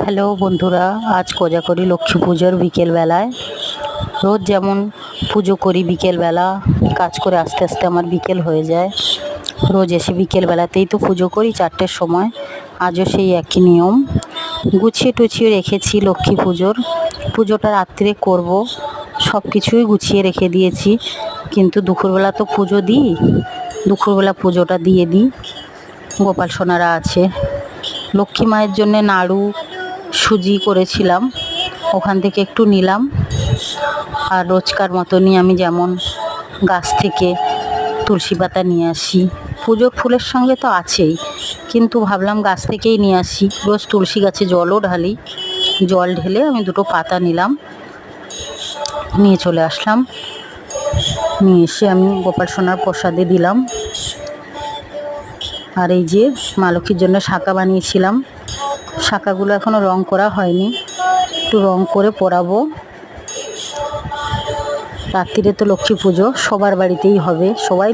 Hello বন্ধুরা, আজ কোজাগরী লক্ষ্মী পুজোর বিকেলবেলায়। রোজ যেমন পুজো করি বিকেলবেলা, কাজ করে আস্তে আস্তে আমার বিকেল হয়ে যায়। রোজ এসে বিকেলবেলাতেই তো পুজো করি 4টের সময়। আজও সেই একই নিয়ম। গুছিয়ে টুছিয়ে রেখেছি লক্ষ্মী পুজোটা রাত্রে করব, সব কিছুই গুছিয়ে রেখে দিয়েছি। কিন্তু দুপুরবেলা তো পুজো দিই, দুপুরবেলা পুজোটা দিয়ে দিই। গোপাল সোনারা আছে। লক্ষ্মী মায়ের জন্যে নাড়ু সুজি করেছিলাম, ওখান থেকে একটু নিলাম। আর রোজকার মতনই আমি যেমন গাছ থেকে তুলসী পাতা নিয়ে আসি, পুজোর ফুলের সঙ্গে তো আছেই, কিন্তু ভাবলাম গাছ থেকেই নিয়ে আসি। রোজ তুলসী গাছে জলও ঢালি, জল ঢেলে আমি 2টো পাতা নিলাম, নিয়ে চলে আসলাম। নিয়ে এসে আমি গোপাল সোনার প্রসাদে দিলাম। আর এই যে মা লক্ষ্মীর জন্য শাঁখা বানিয়েছিলাম, শাঁখাগুলো এখনও রং করা হয়নি, একটু রং করে পরাবো। রাত্রিরে তো লক্ষ্মী পুজো সবার বাড়িতেই হবে, সবাই